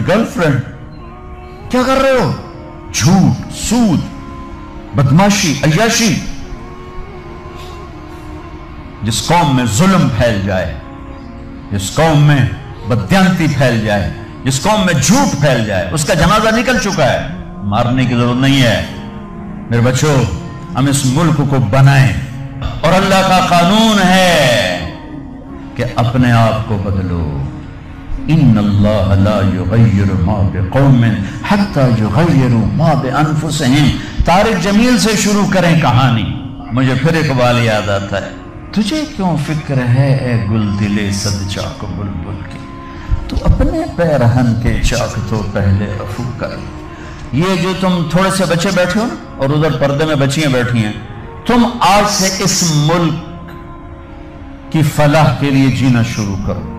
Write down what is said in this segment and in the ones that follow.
Girlfriend, क्या कर रहे हो? झूठ, सूद, बदमाशी, अय्याशी। जिस कौम में जुल्म फैल जाए, जिस कौम में बदयांती फैल जाए, जिस कौम में झूठ फैल जाए, उसका जनाजा निकल चुका है, मारने की जरूरत नहीं है। मेरे बच्चों, हम इस मुल्क को बनाएं, और अल्लाह का कानून है कि अपने आप को बदलो। इन्नल्लाह ला युगय्यिरु मा बिक़ौमिन हत्ता युगय्यिरु मा बिअनफुसिहिम। तारिक जमील से शुरू करें कहानी। मुझे फिर इकबाल याद आता है, तुझे क्यों फिक्र है ए गुल दिले सद चाक बुलबुल की, तू अपने पैरहन के चाक तो पहले रफू कर। ये जो तुम थोड़े से बच्चे बैठे हो और उधर पर्दे में बच्चियां बैठी हैं, तुम आज से इस मुल्क की फलाह के लिए जीना शुरू करो।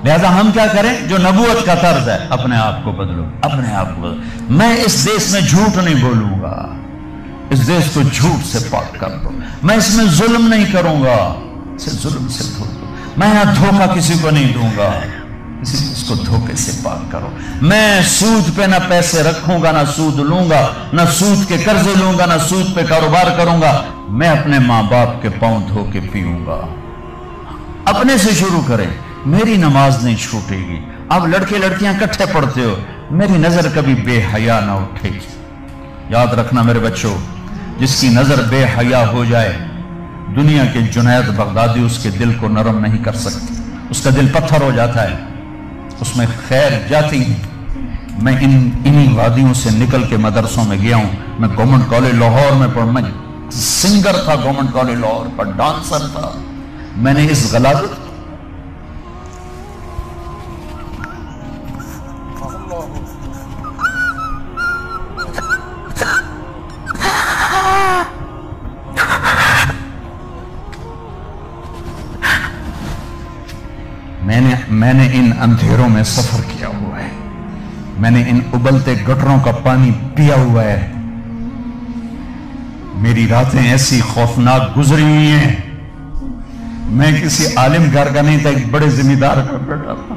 लिहाजा हम क्या करें? जो नबूवत का तर्ज है, अपने आप को बदलो, अपने आप को बदलो। मैं इस देश में झूठ नहीं बोलूंगा, इस देश को झूठ से पाक कर दो। मैं इसमें जुल्म नहीं करूंगा, इसे जुल्म से धो दो। मैं यहां धोखा किसी को नहीं दूंगा, इसको धोखे से पाक करो। मैं सूद पे ना पैसे रखूंगा, ना सूद लूंगा, ना सूद के कर्जे लूंगा, ना सूद पे कारोबार करूंगा। मैं अपने मां बाप के पांव धो के पीऊंगा। अपने से शुरू करें। मेरी नमाज नहीं छूटेगी। अब लड़के लड़कियां इकट्ठे पढ़ते हो, मेरी नजर कभी बेहया ना उठेगी। याद रखना मेरे बच्चों, जिसकी नजर बेहया हो जाए, दुनिया के जुनैद बगदादी उसके दिल को नरम नहीं कर सकती, उसका दिल पत्थर हो जाता है, उसमें खैर जाती है। मैं इन्हीं वादियों से निकल के मदरसों में गया हूं। मैं गवर्नमेंट कॉलेज लाहौर में पढ़, मैं सिंगर था गवर्नमेंट कॉलेज लाहौर पर, डांसर था। मैंने इस गलाजत मैंने इन अंधेरों में सफर किया हुआ है, मैंने इन उबलते गटरों का पानी पिया हुआ है। मेरी रातें ऐसी खौफनाक गुजरी हुई हैं। मैं किसी आलिम घर का नहीं था, एक बड़े जिम्मेदार का बेटा था।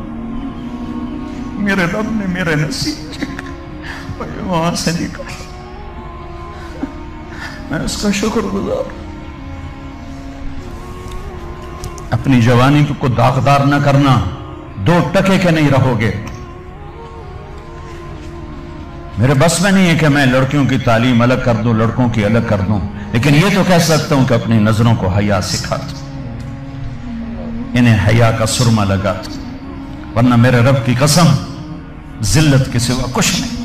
मेरे रब ने मेरे नसीब वहां से निकाला, मैं उसका शुक्रगुजार। अपनी जवानी को दागदार न करना, 2 टके के नहीं रहोगे। मेरे बस में नहीं है कि मैं लड़कियों की तालीम अलग कर दूं, लड़कों की अलग कर दूं, लेकिन ये तो कह सकता हूं कि अपनी नजरों को हया सिखा दूं, इन्हें हया का सुरमा लगा दूं। वरना मेरे रब की कसम, जिल्लत के सिवा कुछ नहीं।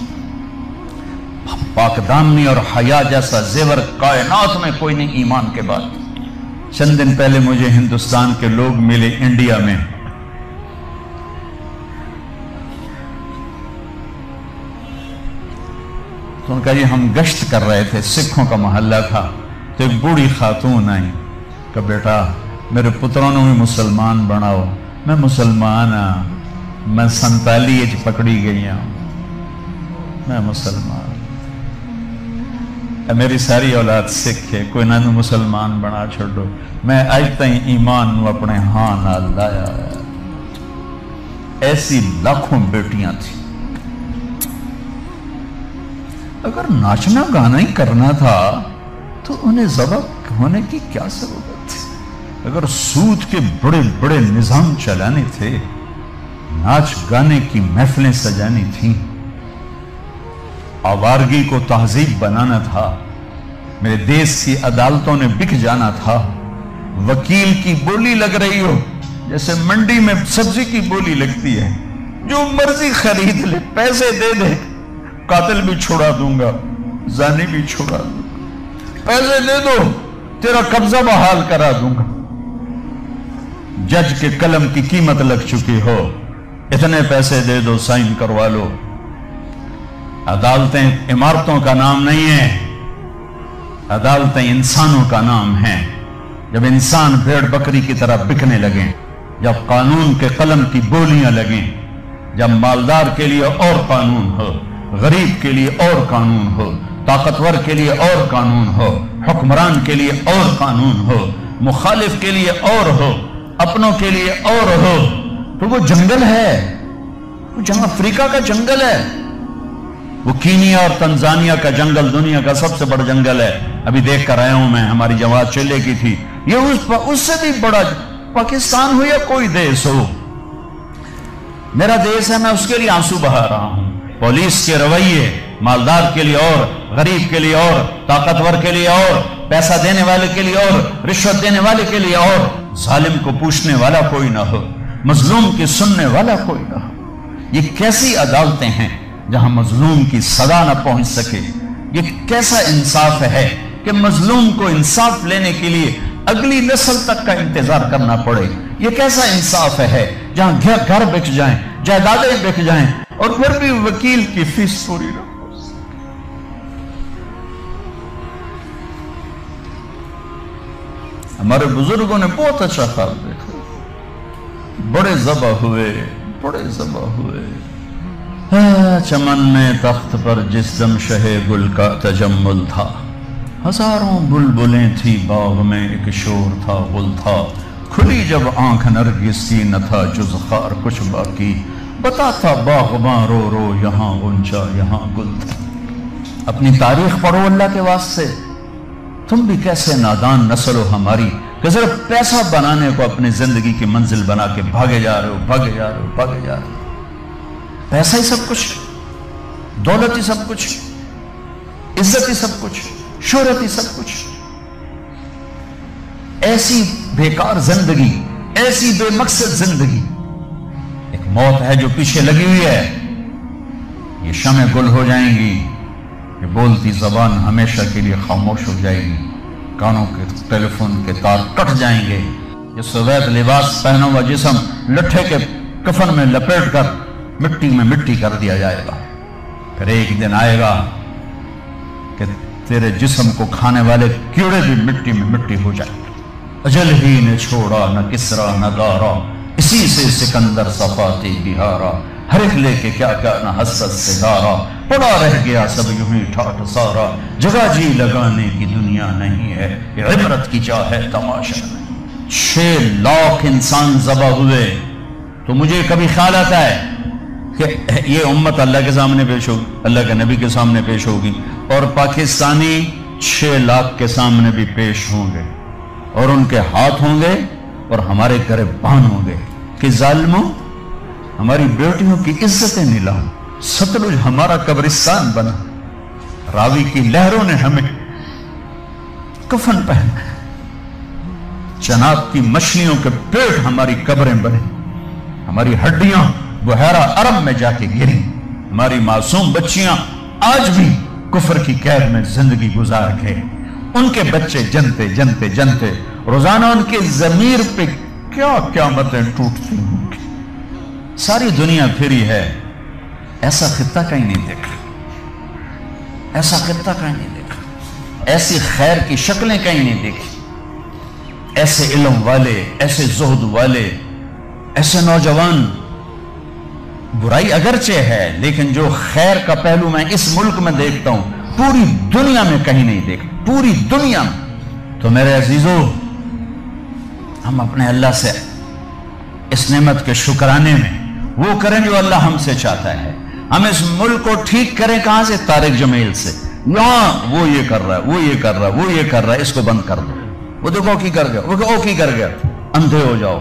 पाकदामनी और हया जैसा जेवर कायनात में कोई नहीं ईमान के बाद। चंद दिन पहले मुझे हिंदुस्तान के लोग मिले इंडिया में। तो उनका ये हम गश्त कर रहे थे, सिखों का मोहल्ला था, तो एक बूढ़ी खातून आई कि बेटा मेरे पुत्रों ने भी मुसलमान बनाओ। मैं मुसलमान हाँ, मैं 47 पकड़ी गई हूं, मैं मुसलमान। मेरी सारी औलाद सिख है, कोई ना मुसलमान बना छोड़ो। मैं आज तक ईमान अपने हां नाल लाया। ऐसी लाखों बेटियां थी। अगर नाचना गाना ही करना था तो उन्हें ज़बह होने की क्या जरूरत थी? अगर सूद के बड़े बड़े निजाम चलाने थे, नाच गाने की महफिलें सजानी थी, आवारगी को तहजीब बनाना था, मेरे देश की अदालतों ने बिक जाना था, वकील की बोली लग रही हो जैसे मंडी में सब्जी की बोली लगती है, जो मर्जी खरीद ले, पैसे दे दे, कातिल भी छुड़ा दूंगा, जानी भी छुड़ा दूंगा, पैसे दे दो तेरा कब्जा बहाल करा दूंगा। जज के कलम की कीमत लग चुकी हो, इतने पैसे दे दो, साइन करवा लो। अदालतें इमारतों का नाम नहीं है, अदालतें इंसानों का नाम है। जब इंसान भेड़ बकरी की तरह बिकने लगे, जब कानून के कलम की बोलियां लगें, जब मालदार के लिए और कानून हो, गरीब के लिए और कानून हो, ताकतवर के लिए और कानून हो, हुक्मरान के लिए और कानून हो, मुखालिफ के लिए और हो, अपनों के लिए और हो, तो वो जंगल है, जहां अफ्रीका का जंगल है, वो कीनिया और तंजानिया का जंगल दुनिया का सबसे बड़ा जंगल है। अभी देख कर आया हूं मैं, हमारी जमात चले की थी। ये उससे भी बड़ा पाकिस्तान हो या कोई देश हो, मेरा देश है, मैं उसके लिए आंसू बहा रहा हूं। पुलिस के रवैये मालदार के लिए और, गरीब के लिए और, ताकतवर के लिए और, पैसा देने वाले के लिए और, रिश्वत देने वाले के लिए और, जालिम को पूछने वाला कोई ना हो, मजलूम की सुनने वाला कोई ना हो। ये कैसी अदालतें हैं जहां मजलूम की सदा न पहुंच सके? ये कैसा इंसाफ है कि मजलूम को इंसाफ लेने के लिए अगली नस्ल तक का इंतजार करना पड़े? ये कैसा इंसाफ है जहां घर बिक जाएं, जायदादें बिक जाएं और फिर भी वकील की फीस पूरी न हो? हमारे बुजुर्गों ने बहुत अच्छा ख्याल देखा, बड़े ज़बा हुए, बड़े ज़बा हुए। चमन में तख्त पर जिस दम शहे गुल का तजम्मुल था, हजारों बुलबुलें थी बाग में, एक शोर था, गुल था। खुली जब आंख नरगिस की, न था जुज़ खार कुछ बाकी, बताता बाग़बां रो रो यहाँ गुंजा यहाँ गुल था। अपनी तारीख पढ़ो अल्लाह के वास्ते। तुम भी कैसे नादान नस्ल हो हमारी कि सिर्फ पैसा बनाने को अपनी जिंदगी की मंजिल बना के भागे जा रहे हो, भागे जा रहे हो, भागे जा रहे हो। पैसा ही सब कुछ, दौलत ही सब कुछ, इज्जत ही सब कुछ, शोहरत ही सब कुछ। ऐसी बेकार जिंदगी, ऐसी बेमकसद जिंदगी। एक मौत है जो पीछे लगी हुई है, ये शमे गुल हो जाएंगी, ये बोलती जबान हमेशा के लिए खामोश हो जाएगी, कानों के टेलीफोन के तार कट जाएंगे, ये सफेद लिबास पहना हुआ जिस्म लट्ठे के कफन में लपेट कर मिट्टी में मिट्टी कर दिया जाएगा। फिर एक दिन आएगा कि तेरे जिस्म को खाने वाले कीड़े भी मिट्टी में मिट्टी हो जाएंगे। अजल ही ने छोड़ा न किसरा न दारा, इसी से सिकंदर सफाती बिहारा, हर एक लेके क्या क्या न हसरत से दारा, पड़ा रह गया सब यूं ही ठाठ सारा, जगह जी लगाने की दुनिया नहीं है, ये इबरत की चाह है तमाशा नहीं। 6 लाख इंसान ज़बा हुए, तो मुझे कभी ख्याल आता है कि ये उम्मत अल्लाह के सामने पेश होगी, अल्लाह के नबी के सामने पेश होगी, और पाकिस्तानी 6 लाख के सामने भी पेश होंगे, और उनके हाथ होंगे और हमारे गिरबान होंगे कि जालिमों, हमारी बेटियों की इज्जतें नीलाम, सतलुज हमारा कब्रिस्तान बना, रावी की लहरों ने हमें कफन पहना, जनाब की मछलियों के पेट हमारी कब्रें बने, हमारी हड्डियां बुहरा अरब में जाके गिरी, हमारी मासूम बच्चियां आज भी कुफर की कैद में जिंदगी गुजार के, उनके बच्चे जनते जनते जनते रोजाना उनके जमीर पे क्या क्या मतें टूटती होंगी। सारी दुनिया फिरी है, ऐसा खित्ता कहीं नहीं देखा, ऐसा खित्ता कहीं नहीं देखा, ऐसी खैर की शक्लें कहीं नहीं देखी, ऐसे इल्म वाले, ऐसे ज़ुहद वाले, ऐसे नौजवान। बुराई अगरचे है, लेकिन जो खैर का पहलू मैं इस मुल्क में देखता हूं, पूरी दुनिया में कहीं नहीं देखता, पूरी दुनिया में। तो मेरे अजीजों, हम अपने अल्लाह से इस नेमत के शुक्राने में वो करें जो अल्लाह हमसे चाहता है। हम इस मुल्क को ठीक करें कहां से? तारिक जमील से। यहां वो ये कर रहा है, वो ये कर रहा है, वो ये कर रहा है, इसको बंद कर दो। वो देखो की कर गया, वो की कर गया। अंधे हो जाओ,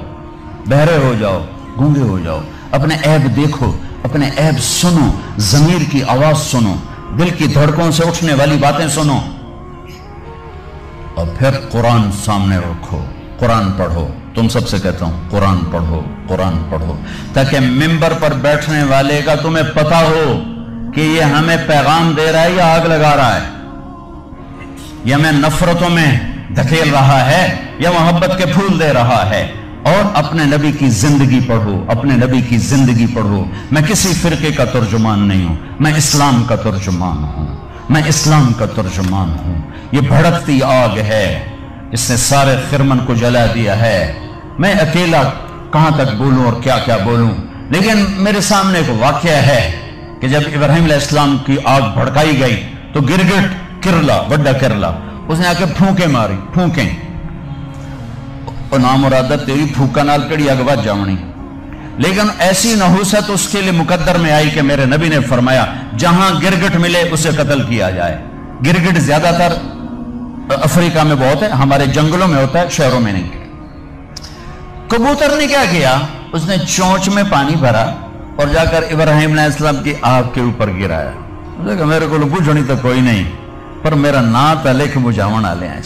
बहरे हो जाओ, गूंगे हो जाओ, अपने ऐब देखो, अपने ऐब सुनो, जमीर की आवाज सुनो, दिल की धड़कों से उठने वाली बातें सुनो, और फिर कुरान सामने रखो, कुरान पढ़ो। तुम सबसे कहता हूं, कुरान पढ़ो, कुरान पढ़ो, ताकि मिंबर पर बैठने वाले का तुम्हें पता हो कि ये हमें पैगाम दे रहा है या आग लगा रहा है, ये हमें नफरतों में धकेल रहा है या मोहब्बत के फूल दे रहा है। और अपने नबी की जिंदगी पढ़ो, अपने नबी की जिंदगी पढ़ो। मैं किसी फिरके का तर्जुमान नहीं हूं, मैं इस्लाम का तर्जुमान हूं, मैं इस्लाम का तर्जुमान हूं। ये भड़कती आग है, इसने सारे खिरमन को जला दिया है। मैं अकेला कहां तक बोलूं और क्या क्या बोलूं, लेकिन मेरे सामने एक वाकया है कि जब इब्राहिम अलैहिस्सलाम की आग भड़काई गई तो गिरगिट किरला, बड़ा किरला, उसने आके फूंके मारी, फूंके, और नाम मुरादा तेरी फूका नाल कड़ी अग बच जावनी। लेकिन ऐसी नहूसत उसके लिए मुकद्दर में आई कि मेरे नबी ने फरमाया जहां गिरगिट मिले उसे कत्ल किया जाए। गिरगिट ज्यादातर अफ्रीका में बहुत है, हमारे जंगलों में होता है, शहरों में नहीं। कबूतर ने क्या किया, उसने चोंच में पानी भरा और जाकर इब्राहिम अलैहिस्सलाम की आग के ऊपर गिराया। उसने कहा मेरे को बुझनी तो कोई नहीं, पर मेरा ना तो लिख बुझावन वाले हैं।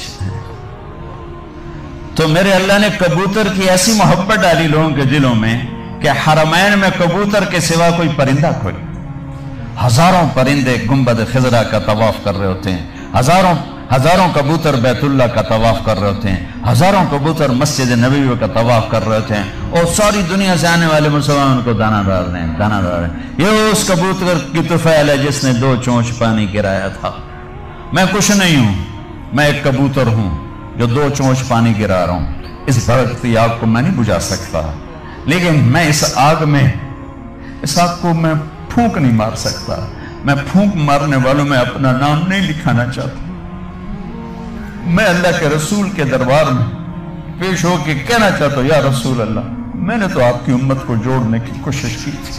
तो मेरे अल्लाह ने कबूतर की ऐसी मोहब्बत डाली लोगों के दिलों में कि हरमैन में कबूतर के सिवा कोई परिंदा कोई, हजारों परिंदे गुंबद खिजरा का तवाफ कर रहे होते हैं, हजारों कबूतर बैतुल्ला का तवाफ कर रहे होते हैं, हजारों कबूतर मस्जिद नबवी का तवाफ कर रहे होते हैं, और सारी दुनिया से आने वाले मुसलमान उनको दाना डाल रहे हैं, दाना डाल रहे हैं। ये उस कबूतर की तुफैल है जिसने 2 चोंच पानी गिराया था। मैं कुछ नहीं हूं, मैं एक कबूतर हूं जो 2 चोंच पानी गिरा रहा हूं। इस भड़कती आग को मैं नहीं बुझा सकता, लेकिन मैं इस आग को मैं फूंक नहीं मार सकता। मैं फूंक मारने वालों में अपना नाम नहीं लिखाना चाहता। मैं अल्लाह के रसूल के दरबार में पेश होकर कहना चाहता हूं, या रसूल अल्लाह, मैंने तो आपकी उम्मत को जोड़ने की कोशिश की थी,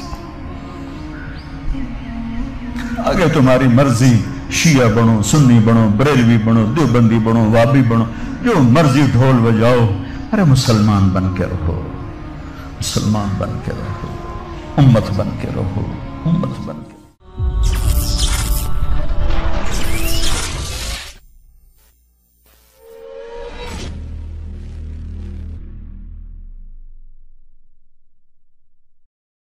आगे तुम्हारी मर्जी, शिया बनो, सुन्नी बनो, बरेलवी बनो, देवबंदी बनो, वाबी बनो, जो मर्जी ढोल बजाओ, अरे मुसलमान बन के रहो, मुसलमान बन के रहो, उम्मत बन के रहो, उम्मत बन के